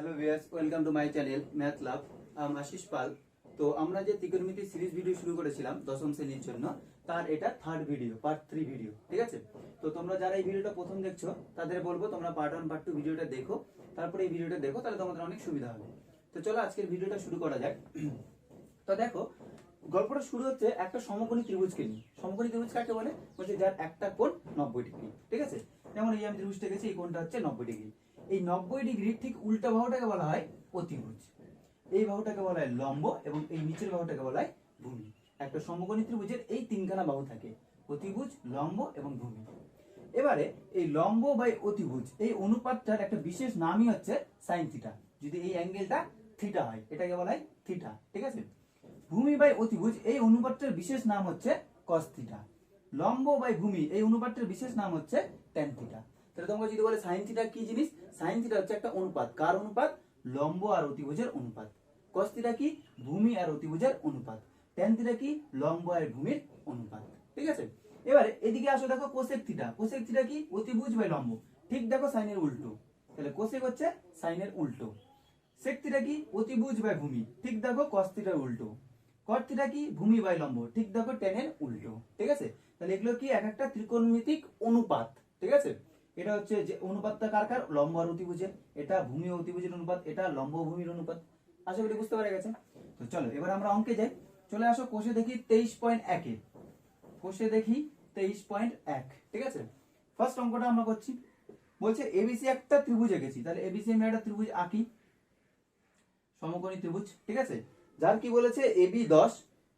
Hello viewers, welcome to my channel math love. Ashis Pal. তো আমরা যে ত্রিকোণমিতি সিরিজ ভিডিও শুরু করেছিলাম দশম শ্রেণীর জন্য, তার এটা থার্ড ভিডিও, পার্ট 3 ভিডিও, ঠিক আছে? তো তোমরা যারা এই ভিডিওটা প্রথম দেখছো তাদের বলবো তোমরা পার্ট 1 পার্ট 2 ভিডিওটা দেখো, তারপরে এই ভিডিওটা দেখো, তাহলে তোমাদের অনেক সুবিধা হবে। তো চলো আজকের ভিডিওটা শুরু করা যাক। তো দেখো, গল্পটা শুরু হচ্ছে একটা সমকোণী ত্রিভুজকে নিয়ে। সমকোণী ত্রিভুজ কাকে বলে? বলছে যার একটা কোণ 90 ডিগ্রি, ঠিক আছে? যেমন এই আমি ত্রিভুজটা গেছি, এই কোণটা হচ্ছে 90 ডিগ্রি। এই 90 ডিগ্রির ঠিক উল্টা বাহুটাকে বলা হয় অতিভুজ, এই বাহুটাকে বলা হয় লম্ব, এবং এই নিচের বাহুটাকে বলা হয় ভূমি। একটা সমকোণী ত্রিভুজের এই তিনখানা বাহু থাকে, অতিভুজ, লম্ব এবং ভূমি। এবারে এই লম্ব বাই অতিভুজ এই অনুপাতটার একটা বিশেষ নামই হচ্ছে সাইন থিটা। যদি এই অ্যাঙ্গেলটা থিটা হয়, এটাকে বলা হয় থিটা, ঠিক আছে? ভূমি বাই অতিভুজ এই অনুপাতটার বিশেষ নাম হচ্ছে কস থিটা। লম্ব বাই ভূমি এই অনুপাতটার বিশেষ নাম হচ্ছে ট্যান থিটা। তাহলে তোমরা যদি বলে সাইন থিটা কি জিনিস, সাইন থিটা হচ্ছে একটা অনুপাত। কার অনুপাত? লম্ব আর অতিভুজের অনুপাত। কস থিটা কি? ভূমি আর অতিভুজের অনুপাত। ট্যান থিটা কি? লম্ব আর ভূমির অনুপাত, ঠিক আছে? এবারে এদিকে আসো, দেখো কোসেক থিটা। কোসেক থিটা কি? অতিভুজ বাই লম্ব। ঠিক দেখো সাইনের উল্টো, তাহলে কোসেক হচ্ছে সাইনের উল্টো। সেক থিটা কি? অতিভুজ বাই ভূমি। ঠিক দেখো কস থিটার উল্টো। কট থিটা কি? ভূমি বাই লম্ব। ঠিক দেখো ট্যানের উল্টো, ঠিক আছে? তাহলে এগুলো কি? এক একটা ত্রিকোণমিতিক অনুপাত, ঠিক আছে? এটা হচ্ছে যে অনুপাতটা কার কার? লম্ব আর অতিভুজের। এটা ভূমি ও অতিভুজের অনুপাত, এটা লম্ব ও ভূমির অনুপাত। আশা করি বুঝতে পারা গেছে। তো চলো এবার আমরা অঙ্কে যাই। চলে আসো কোষে দেখি 23.1 এ। কোষে দেখি 23.1, ঠিক আছে? ফার্স্ট অঙ্কটা আমরা করছি। বলছে এবিসি একটা ত্রিভুজ এঁকেছি, তাহলে এবিসি আমি একটা ত্রিভুজ আঁকি, সমকোণী ত্রিভুজ, ঠিক আছে? যার কি বলেছে এবি 10,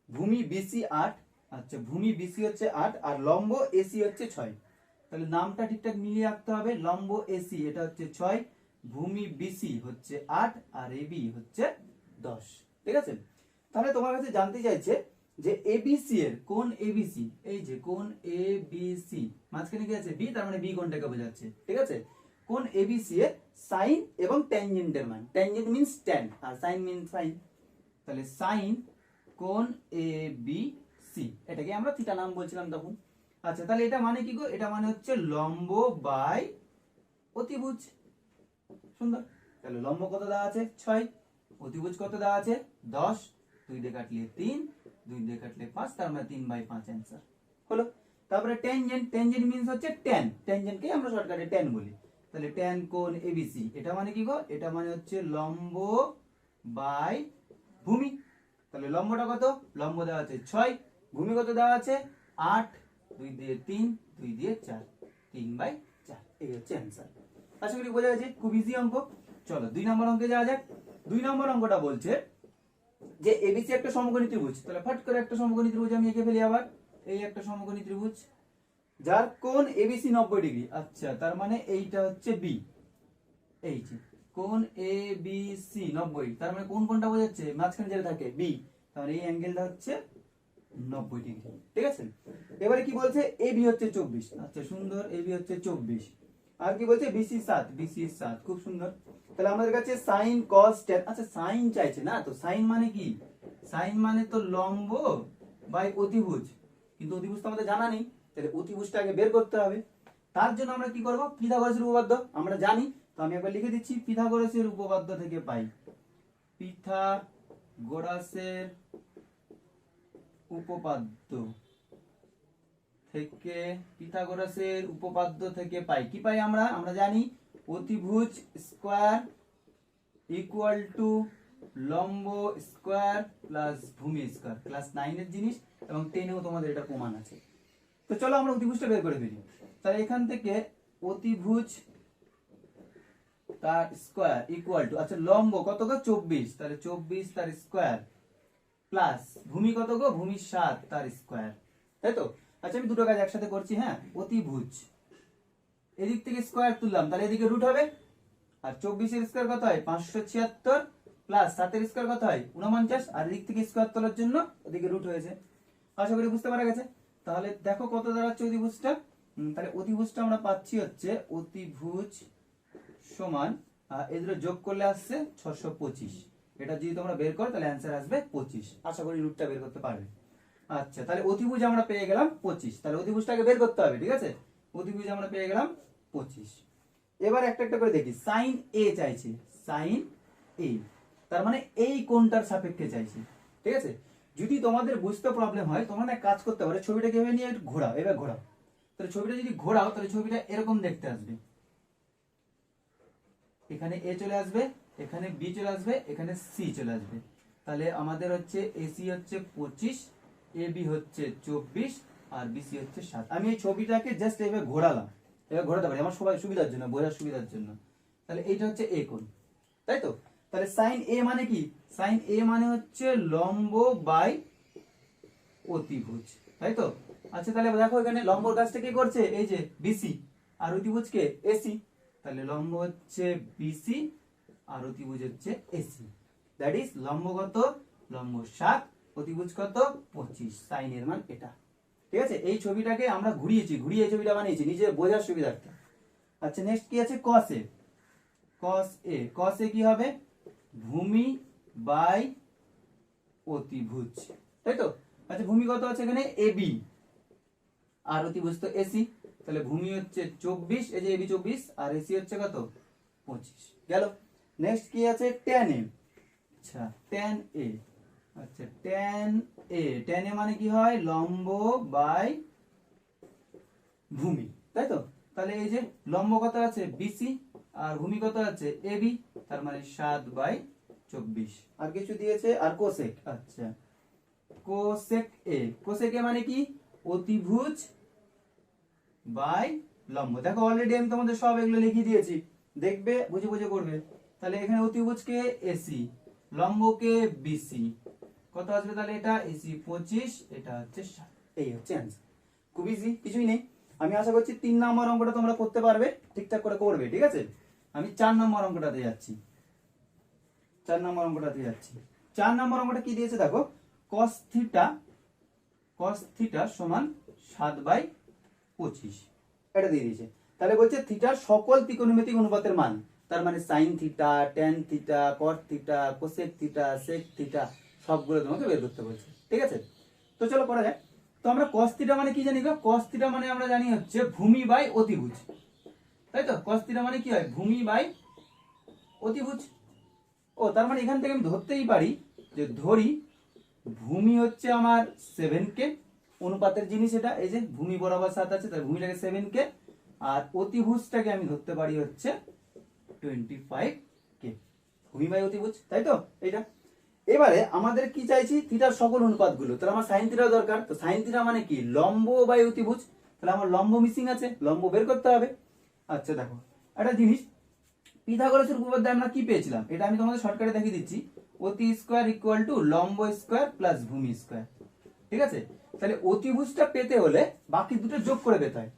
ভূমি বিসি 8। আচ্ছা, ভূমি বিসি হচ্ছে 8 আর লম্ব এসি হচ্ছে 6। তাহলে নামটা ঠিকঠাক মিলিয়ে রাখতে হবে। লম্ব এসি এটা হচ্ছে 6, ভূমি বিসি হচ্ছে 8 আর এবি হচ্ছে 10, ঠিক আছে? তাহলে তোমার কাছে জানতে চাইছে যে এবিসি এর কোণ এবিসি, এই যে কোণ এবিসি, মাঝখানে কি আছে? বি, তার মানে বি কোণটাকে বোঝাচ্ছে, ঠিক আছে? কোণ এবিসি এর সাইন এবং ট্যানজেন্টের মান। ট্যানজেন্ট মিন্স ট্যান আর সাইন মিন্স সাইন। তাহলে সাইন কোণ এবিসি, এটাকে আমরা থিটা নাম বলছিলাম তখন। আচ্ছা, তাহলে এটা মানে কি গো? এটা মানে হচ্ছে লম্ব বাই অতিভুজ। সুন্দর। তাহলে লম্ব কত দেওয়া আছে? 6, অতিভুজ কত দেওয়া আছে? 10, 2 দিয়ে কাটলে 3, 2 দিয়ে কাটলে 5, তার মানে 3/5 অ্যান্সার হলো। তারপরে ট্যানজেন্ট, ট্যানজেন্ট মিন্স হচ্ছে ট্যান, ট্যানজেন্টকে আমরা শর্টকাটে ট্যান বলি। তাহলে ট্যান কোণ এবিসি, এটা মানে কি গো? এটা মানে হচ্ছে লম্ব বাই ভূমি। তাহলে লম্বটা কত? লম্ব দেওয়া আছে 6, ভূমি কত দেওয়া আছে? 8, 2 দিয়ে 3, 2 দিয়ে 4, 3/4, এই হচ্ছে অ্যান্সার। আশা করি বোঝা গেছে, খুব ইজি অঙ্ক। চলো 2 নম্বর অঙ্কে যাওয়া যাক। 2 নম্বর অঙ্কটা বলছে যে এবিসি একটা সমকোণী ত্রিভুজ। তাহলে ফট করে একটা সমকোণী ত্রিভুজ আমি এঁকে ফেলি আবার। এই একটা সমকোণী ত্রিভুজ যার কোণ এবিসি 90 ডিগ্রি। আচ্ছা, তার মানে এইটা হচ্ছে বি, এই যে কোণ এবিসি 90, তার মানে কোন কোণটা বোঝাচ্ছে? মাঝখানে যেটা থাকে বি, তাহলে এই অ্যাঙ্গেলটা হচ্ছে 90 ডিগ্রি, ঠিক আছে? এবারে কি বলছে? এবি হচ্ছে 24। আচ্ছা সুন্দর, এবি হচ্ছে 24। আর কি বলছে? বিসি 7, বিসি 7, খুব সুন্দর। তাহলে আমাদের কাছে সাইন কস ট্যান। আচ্ছা সাইন চাইছে না, তো সাইন মানে কি? সাইন মানে তো লম্ব বাই অতিভুজ, কিন্তু অতিভুজ তো আমাদের জানা নেই, তাহলে অতিভুজটা আগে বের করতে হবে। তার জন্য আমরা কি করব? পিথাগোরাসের উপপাদ্য আমরা জানি, তো আমি একবার লিখে দিচ্ছি। পিথাগোরাসের উপপাদ্য থেকে পাই, পিথাগোরাসের উপপাদ্য থেকে, পিথাগোরাসের উপপাদ্য থেকে পাই কি পাই? আমরা জানি অতিভুজ স্কয়ার ইকুয়াল টু লম্ব স্কয়ার প্লাস ভূমি স্কয়ার। ক্লাস 9 এর জিনিস এবং 10 এও তোমাদের এটা প্রমাণ আছে। তো চলো আমরা অতিভুজটা বের করে ফেলি। তাহলে এখান থেকে অতিভুজ তার স্কয়ার ইকুয়াল টু, আচ্ছা লম্ব কত গো? 24, তাহলে 24 তার স্কয়ার প্লাস ভূমি কত গো? ভূমি 7 তার স্কয়ার, তাই তো? আচ্ছা আমি দুটো কাজ একসাথে করছি, হ্যাঁ। অতিভুজ এদিক থেকে স্কয়ার তুললাম, তাহলে এদিকে রুট হবে। আর 24 এর স্কয়ার কত হয়? 576 প্লাস 7 এর স্কয়ার কত হয়? 49, আর এদিক থেকে স্কয়ার তোলার জন্য ওদিকে রুট হয়েছে। আশা করি বুঝতে পারা গেছে। তাহলে দেখো কত দাঁড়াচ্ছে অতিভুজটা। তাহলে অতিভুজটা আমরা পাচ্ছি হচ্ছে অতিভুজ সমান এদের যোগ করলে আসছে 625। এটা যদি তোমরা বের করো তাহলে অ্যান্সার আসবে 25। আশা করি রুটটা বের করতে পারবে। আচ্ছা, তাহলে অতিভুজ আমরা পেয়ে গেলাম 25। তাহলে অতিভুজটাকে বের করতে হবে, ঠিক আছে? অতিভুজ আমরা পেয়ে গেলাম 25। এবার একটা একটা করে দেখি। সাইন এ চাইছে, সাইন এ, তার মানে এই কোণটার সাপেক্ষে চাইছি। ঠিক আছে, যদি তোমাদের বুঝতে প্রবলেম হয় তোমরা না কাজ করতে পারো, ছবিটা কিভাবে নিয়ে একটু ঘোরাও, এবার ঘোরাও, তাহলে ছবিটা যদি ঘোরাও তাহলে ছবিটা এরকম দেখতে আসবে। এখানে এ চলে আসবে, এখানে বি চলে আসবে, এখানে সি চলে আসবে। তাহলে আমাদের হচ্ছে এসি হচ্ছে 25, এ বি হচ্ছে 24 আর বিসি হচ্ছে 7। আমি এই ছবিটাকে জাস্ট এভাবে ঘোরালাম, এবার ঘোরাতে পারি আমার সবাই সুবিধার জন্য, বোঝার সুবিধার জন্য। তাহলে এইটা হচ্ছে এ কোণ, তাই তো। তাহলে সাইন এ মানে কি? সাইন এ মানে হচ্ছে লম্ব বাই অতিভুজ, তাই তো। আচ্ছা তাহলে দেখো এখানে লম্বর কাজটা কে করছে? এই যে বিসি, আর অতিভুজ কে? এসি। তাহলে লম্ব হচ্ছে বিসি আর অতিভুজ হচ্ছে এসি। দ্যাট ইজ লম্ব কত? লম্ব 7, অতিভুজ কত? 25। সাইন এর মান এটা। ঠিক আছে, এই ছবিটাকে আমরা ঘুরিয়েছি, ঘুরিয়ে এই ছবিটা বানিয়েছি নিজের বোঝার সুবিধার্থে। আচ্ছা নেক্সট কি আছে? কস এ। কস এ, কস এ কি হবে? ভূমি বাই অতিভুজ, তাই তো। আচ্ছা ভূমি কত আছে এখানে? এবি, আর অতিভুজ তো এসি। তাহলে ভূমি হচ্ছে 24, এই যে এবি 24 আর এসি হচ্ছে কত? 25। গেল। নেক্সট কি আছে? Tan A. আচ্ছা ট্যান এ, আচ্ছা ট্যান এ, ট্যান এ মানে কি হয়? লম্ব বাই ভূমি, তাই তো। তাহলে এই যে লম্ব কত আছে? বিসি আর ভূমি কত আছে? এবি, তার মানে 7/24। আর কিছু দিয়েছে? আর কোসেক। আচ্ছা কোসেক এ, কোসেক এ মানে কি? অতিভুজ বাই লম্ব। দেখো অলরেডি আমি তোমাদের সব এগুলো লিখে দিয়েছি, দেখবে বুঝে বুঝে করবে। তাহলে এখানে অতিভুজকে এসি, লম্বকে বিসি, কত আসবে তাহলে? এটা এসি 25, এটা হচ্ছে 7। এই হচ্ছে অ্যান্সার, খুব ইজি, কিছুই নেই। আমি আশা করছি 3 নম্বর অঙ্কটা তোমরা করতে পারবে, ঠিকঠাক করে করবে। ঠিক আছে, আমি 4 নম্বর অঙ্কটাতে যাচ্ছি। 4 নম্বর অঙ্কটাতে যাচ্ছি। 4 নম্বর অঙ্কটা কি দিয়েছে দেখো? cos থিটা, cos থিটা সমান 7/25, এটা দিয়ে দিয়েছে। তাহলে বলছে থিটার সকল ত্রিকোণমিতিক অনুপাতের মান, তার মানে sine theta, tan theta, cot theta, cosec theta, sec theta, সবগুলো তোমাকে বের করতে বলছে। ঠিক আছে, তো চলো করা যাক। তো আমরা cos থিটা মানে কি জানি গো? cos থিটা মানে আমরা জানি হচ্ছে ভূমি বাই অতিভুজ, তাই তো। cos থিটা মানে কি হয়? ভূমি বাই অতিভুজ। ও তার মানে এখান থেকে আমি ধরতেই পারি যে ধরি ভূমি হচ্ছে আমার 7k, অনুপাতের জিনিস এটা, এই যে ভূমি বরাবর 7 আছে তাই ভূমিটাকে 7k, আর অতিভুজটাকে আমি ধরতে পারি হচ্ছে 25k, ভূমি বাই অতিভুজ, তাই তো। এইটা এবারে আমাদের কি চাইছি? থিটার সকল অনুপাতগুলো। তাহলে আমার সাইন থিটা দরকার, তো সাইন থিটা মানে কি? লম্ব বাই অতিভুজ। তাহলে আমার লম্ব মিসিং আছে, লম্ব বের করতে হবে। আচ্ছা দেখো একটা জিনিস, পিথাগোরাসের উপপাদ্যে আমরা কি পেয়েছিলাম? এটা আমি তোমাদের শর্টকাটে দেখিয়ে দিচ্ছি। অতি স্কয়ার ইকুয়াল টু লম্ব স্কয়ার প্লাস ভূমি স্কয়ার। ঠিক আছে, তাহলে অতিভুজটা পেতে হলে বাকি দুটো যোগ করে পেতে হয়।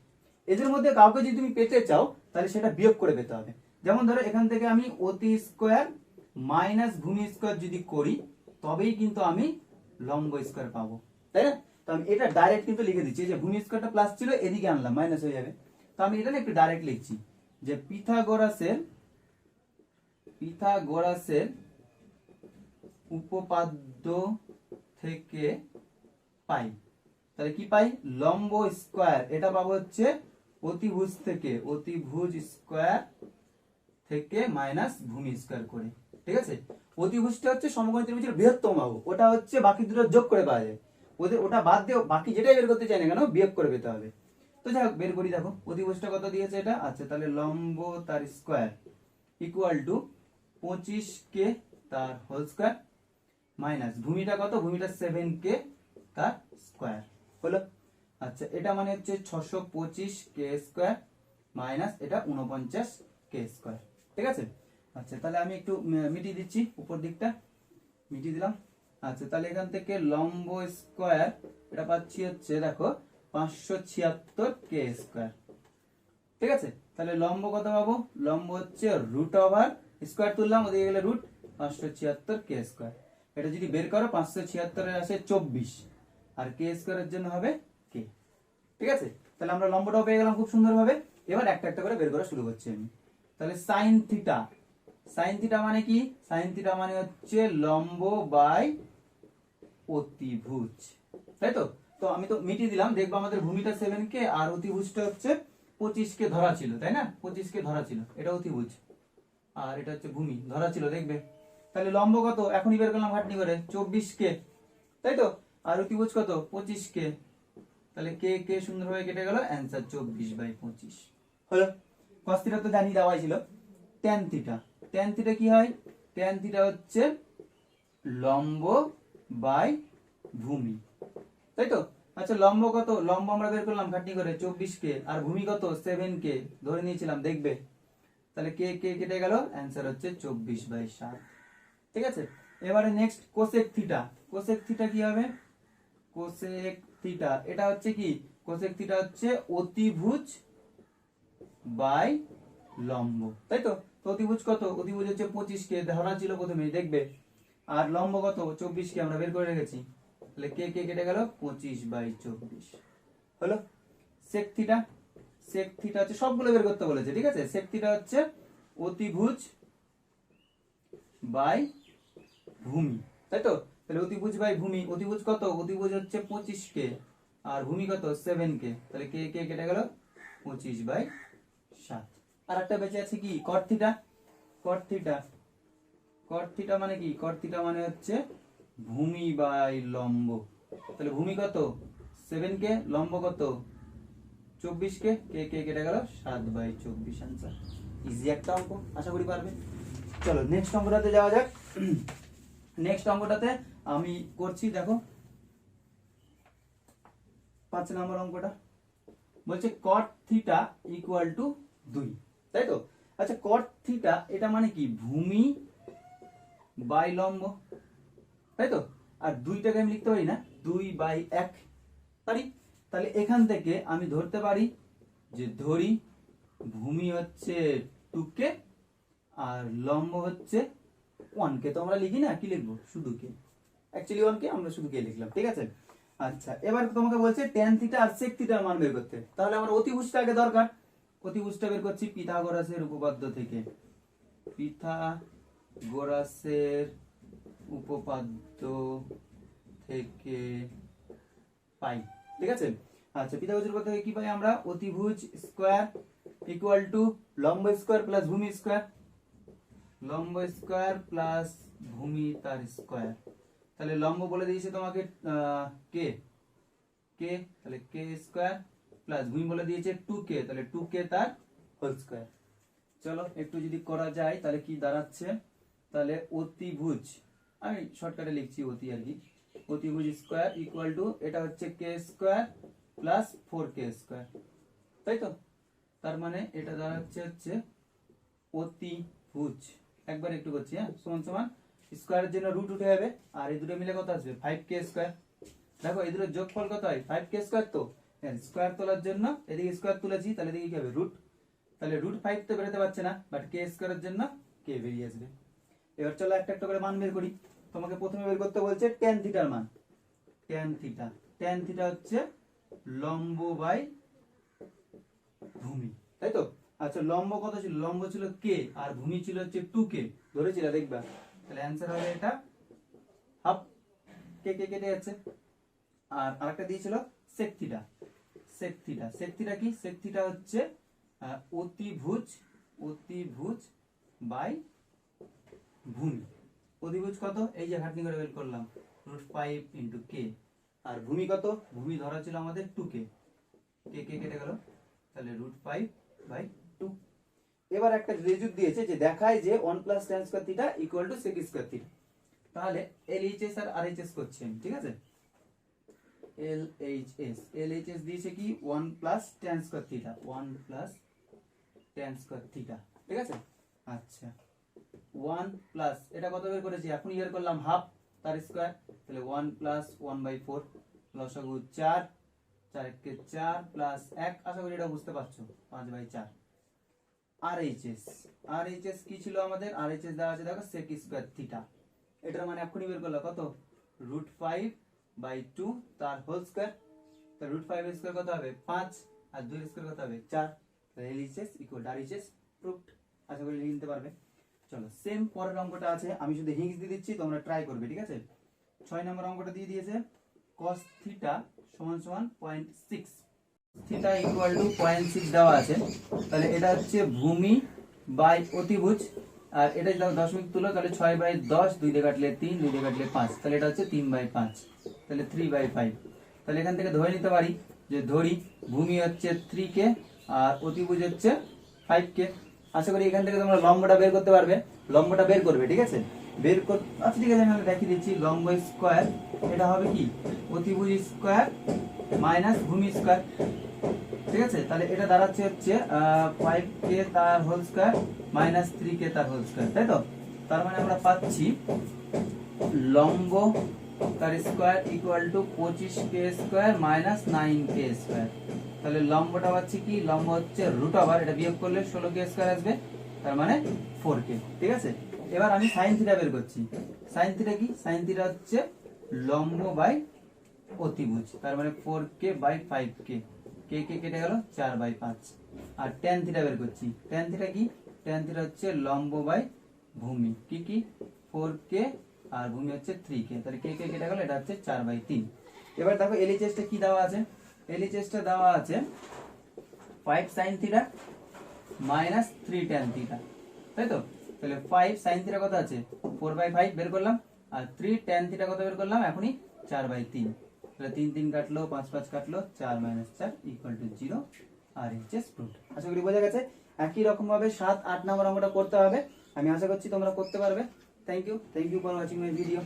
এদের মধ্যে কাউকে যদি তুমি পেতে চাও তাহলে সেটা বিয়োগ করে পেতে হবে। যেমন ধরো এখান থেকে আমি অতি স্কয়ার মাইনাস ভূমি স্কয়ার যদি করি তবেই কিন্তু আমি লম্ব স্কয়ার পাবো, তাই না? তো আমি এটা ডাইরেক্ট কিন্তু লিখে দিচ্ছি, যে ভূমি স্কয়ারটা প্লাস ছিল এদিকে আনলাম মাইনাস হয়ে যাবে। তো আমি এটা না একটু ডাইরেক্ট লিখছি যে পিথাগোরাসের উপপাদ্য থেকে পাই। তাহলে কি পাই? লম্ব স্কয়ার, এটা পাবো হচ্ছে অতিভুজ থেকে, অতিভুজ স্কয়ার থেকে মাইনাস ভূমি স্কয়ার করে। ঠিক আছে, অতিভুজটা হচ্ছে সমকোণী ত্রিভুজের বৃহত্তম বাহু, ওটা হচ্ছে বাকি দুটো যোগ করে পাওয়া যায়। ওটা বাদ দিয়ে বাকি যেটাই বের করতে চাই না কেন বিয়োগ করে পেতে হবে। তো যাই হোক বের করি। দেখো অতিভুজটা কত দিয়েছে এটা? আচ্ছা তাহলে লম্ব তার স্কয়ার ইকুয়াল টু 25k তার হোল স্কয়ার মাইনাস ভূমিটা কত? ভূমিটা 7k তার স্কয়ার হলো। আচ্ছা এটা মানে হচ্ছে 625k স্কয়ার মাইনাস এটা 49k স্কয়ার। ঠিক আছে, আচ্ছা তাহলে আমি একটু মিটিয়ে দিচ্ছি, উপর দিকটা মিটিয়ে দিলাম। আচ্ছা তাহলে এখান থেকে লম্ব স্কয়ার এটা পাচ্ছি হচ্ছে দেখো 576k স্কয়ার। ঠিক আছে, তাহলে লম্ব কত পাবো? লম্ব হচ্ছে রুট ওভার স্কয়ার তুললাম, ওদিকে গেলে রুট 576k স্কয়ার। এটা যদি বের করো 576 এর আসে 24 আর k স্কয়ারের জন্য হবে k। ঠিক আছে, তাহলে আমরা লম্বটাও পেয়ে গেলাম খুব সুন্দরভাবে। এবার একটা একটা করে বের করা শুরু করছি আমি। তাহলে সাইন থিটা, সাইন থিটা মানে কি? সাইন থিটা মানে হচ্ছে লম্ব বাই অতিভুজ, তাই তো। তো আমি তো মিটিয়ে দিলাম, দেখবো আমাদের ভূমিটা 7k আর অতিভুজটা হচ্ছে 25k ধরা ছিল, তাই না? 25k ধরা ছিল, এটা অতিভুজ। আর এটা হচ্ছে ভূমি ধরা ছিল, দেখবে। তাহলে লম্ব কত এখনই বের করলাম খাটনি করে, 24K, তাই তো। আর অতিভুজ কত, 25K। তাহলে কে কে সুন্দরভাবে কেটে গেল, অ্যান্সার 24/25 হলো। cos থিটা তো জানি দেওয়াই ছিল। tan থিটা, tan থিটা কি হয়, tan থিটা হচ্ছে লম্ব বাই ভূমি, তাই তো। আচ্ছা লম্ব কত, লম্ব আমরা বের করলাম খাটনি করে 24K, আর ভূমি কত 7K ধরে নিয়েছিলাম, দেখবে। তাহলে কে কে কেটে গেল, অ্যান্সার হচ্ছে 24/7, ঠিক আছে। এবারে next cosec theta. Cosec theta কি হবে, কোসেক থিটা এটা হচ্ছে কি, কোসেক থিটা হচ্ছে অতিভুজ বাই লম্ব, তাই তো। তো অতিভুজ কত, অতিভুজ হচ্ছে 25K ধরা ছিল প্রথমেই, দেখবে। আর লম্ব কত 24K আমরা বের করে রেখেছি। তাহলে কে কে কেটে গেল, 25/24 হলো। সেক থিটা, সেক থিটা হচ্ছে সবগুলো বের করতে বলেছে, ঠিক আছে। সেক থিটা হচ্ছে অতিভুজ বাই ভূমি, তাই তো। তাহলে অতিভুজ বাই ভূমি, অতিভুজ কত, অতিভুজ হচ্ছে 25K আর ভূমি কত 7K। তাহলে কে কে কেটে গেল, 25/7। আর একটা বেঁচে আছে কি, কট theta. Cot theta, cot theta মানে কি, কট থিটা মানে হচ্ছে ভূমি বাই লম্ব। তাহলে ভূমি কত 7K, লম্ব কত 24K, কে কে কেটে গেল 7/24 আনসার। ইজি একটা অঙ্ক, আশা করি পারবে। চলো নেক্সট অঙ্কটাতে যাওয়া যাক। নেক্সট অঙ্কটাতে আমি করছি, দেখো 5 নম্বর অঙ্কটা বলছে cot থিটা ইকুয়াল টু 2, তাই তো। আচ্ছা cot থিটা এটা মানে কি, ভূমি বাই লম্ব, তাই তো। আর 2টাকে আমি লিখতে পারি না 2/1 পারি। তাহলে এখান থেকে আমি ধরতে পারি যে, ধরি ভূমি হচ্ছে 2K আর লম্ব হচ্ছে 1K। তো আমরা লিখি না, কি লিখবো, শুধু কে, অ্যাকচুয়ালি 1K আমরা শুধু কে লিখলাম, ঠিক আছে। আচ্ছা এবার তোমাকে বলছে tan থিটা আর sec থিটার মান বের করতে। তাহলে আমার অতিভুজটা আগে দরকার, অতিভুজটা বের করছি পিথাগোরাসের উপপাদ্য থেকে। পিথাগোরাসের উপপাদ্য থেকে পাই, ঠিক আছে। আচ্ছা পিথাগোরাসের উপপাদ্য থেকে কি পাই আমরা, অতিভুজ স্কয়ার ইকুয়াল টু লম্ব স্কয়ার প্লাস ভূমি স্কয়ার, লম্ব স্কয়ার প্লাস ভূমি তার স্কয়ার। তাহলে লম্ব বলে দিয়েছে তোমাকে কে, কে তাহলে কে স্কয়ার প্লাস ভূমি বলে দিয়েছে 2K, তাহলে 2K তার হোল স্কয়ার। চলো একটু যদি করা যায় তাহলে কি দাঁড়াচ্ছে, তাহলে অতিভুজ, আমি শর্টকাটে লিখছি অতি আর কি, অতিভুজ স্কয়ার ইকুয়াল টু এটা হচ্ছে কে স্কয়ার প্লাস 4K স্কয়ার, তাই তো। তার মানে এটা দাঁড়াচ্ছে হচ্ছে অতিভুজ, একবার একটু করছি, হ্যাঁ, সমান সমান স্কয়ারের জন্য রুট উঠে যাবে, আর এই দুটো মিলে কত আসবে 5K স্কয়ার। দেখো এই দুটোর যোগফল কত হয় 5K স্কয়ার। তো স্কয়ার তোলার জন্য এদিকে স্কয়ার তুলেছি, তাহলে এদিকে কি হবে রুট, তাহলে রুট 5 তো বেরোতে পারছে না, বাট কে স্কয়ারের জন্য কে বেরিয়ে আসবে। এবার চলো একটা একটা করে মান বের করি। তোমাকে প্রথমে বের করতে বলছে tan থিটার মান। tan থিটা, tan থিটা হচ্ছে লম্ব বাই ভূমি, তাই তো। আচ্ছা লম্ব কত ছিল, লম্ব ছিল কে আর ভূমি ছিল হচ্ছে 2K ধরেছিল, দেখবা। তাহলে অ্যানসার হবে এটা হাফ, কে কে কেটে যাচ্ছে। আর আরেকটা দিয়েছিল sec theta, sec theta, sec theta কি, sec থিটা হচ্ছে অতিভুজ, অতিভুজ বাই ভূমি। অতিভুজ কত, এই যে খাটনি করে বের করলাম √5 × K, আর ভূমি কত, ভূমি ধরা ছিল আমাদের 2K, কে কে কেটে গেল, তাহলে √5/2। এবার একটা রেজুক দিয়েছে যে দেখায় যে 1 + tan square theta equal to sec square theta. তাহলে LHS আর RHS করছেন, ঠিক আছে। LHS দিয়েছে কি 1 + tan square theta, 1 + tan square theta, ঠিক আছে। আচ্ছা 1 প্লাস এটা কত বের করেছি, এখন বের করলাম হাফ তার স্কয়ার, তাহলে 1 + 1/4 লসাগু 4, 4 × 4 + 1, আশা করি এটা বুঝতে পারছো, 5/4। RHS, RHS কি ছিল আমাদের, RHS দেওয়া আছে দেখো sec স্কয়ার থিটা, এটার মানে এখনই বের করলাম কত √5/2 তার হোল স্কয়ার, তাহলে √5 এর স্কয়ার কত হবে 5 আর 2 এর স্কয়ার কত হবে 4, তাহলে LHS = RHS প্রুফড, আশা করি লিখতে পারবে। চলো সেম পরের অঙ্কটা আছে, আমি শুধু হিংস দিয়ে দিচ্ছি, তোমরা ট্রাই করবে, ঠিক আছে। 6 নম্বর অঙ্কটা দিয়ে দিয়েছে cos theta = 0.6, theta equal to 0.6 দেওয়া আছে। তাহলে এটা হচ্ছে ভূমি বাই অতিভুজ, আর এটা যদি দশমিক তুলো তাহলে 6/10, 2 দিয়ে কাটলে 3, 2 দিয়ে কাটলে 5, তাহলে এটা হচ্ছে 3/5, তাহলে 3/5। তাহলে এখান থেকে ধরে নিতে পারি যে ধরি ভূমি হচ্ছে 3k আর অতিভুজ হচ্ছে 5k। আশা করি এখান থেকে তোমরা লম্বটা বের করতে পারবে, লম্বটা বের করবে, ঠিক আছে? আচ্ছা ঠিক আছে, আমি দেখিয়ে দিচ্ছি। লম্ব স্কয়ার এটা হবে কি অতিভুজ স্কয়ার মাইনাস ভূমি স্কয়ার, ঠিক আছে? তাহলে এটা দাঁড়াচ্ছে হচ্ছে 5k তার হোল স্কয়ার মাইনাস 3k তার হোল স্কয়ার, তাই তো? তার মানে আমরা পাচ্ছি লম্ব তার square equal to 25k square minus 9k square. তাহলে লম্বটা পাচ্ছি কি, লম্ব হচ্ছে রুট ওভার, এটা বিয়োগ করলে 16k স্কয়ার আসবে, তার মানে 4k, ঠিক আছে? এবার আমি সাইন থিটা বের করছি। সাইন থিটা কি? সাইন থিটা হচ্ছে লম্ব বাই অতিভুজ, তার মানে 4k বাই 5k, কে কে কেটে গেল 4/5। আর ট্যান থিটা বের করছি। ট্যান থিটা কি? ট্যান থিটা হচ্ছে লম্ব বাই ভূমি, কি কি 4k আর ভূমি হচ্ছে 3k, তাহলে কে কে কেটে গেল, এটা হচ্ছে 4/3। এবার দেখো এলএইচএস টা কি দেওয়া আছে। এলএইচএস টা দেওয়া আছে 5 sin theta minus 3 tan theta, তাই তো? তাহলে 5 sin থিটা কত আছে 4/5 বের করলাম, আর 3 tan থিটা কত বের করলাম এখনই 4/3। তাহলে 3 3 কাটলো, 5 5 কাটলো, 4 - 4 = 0। আর এইচএস প্রুফড। আশা করি বোঝা গেছে। একই রকম ভাবে 7 8 নম্বর অঙ্কটা করতে হবে। আমি আশা করছি তোমরা করতে পারবে। Thank you for watching my video.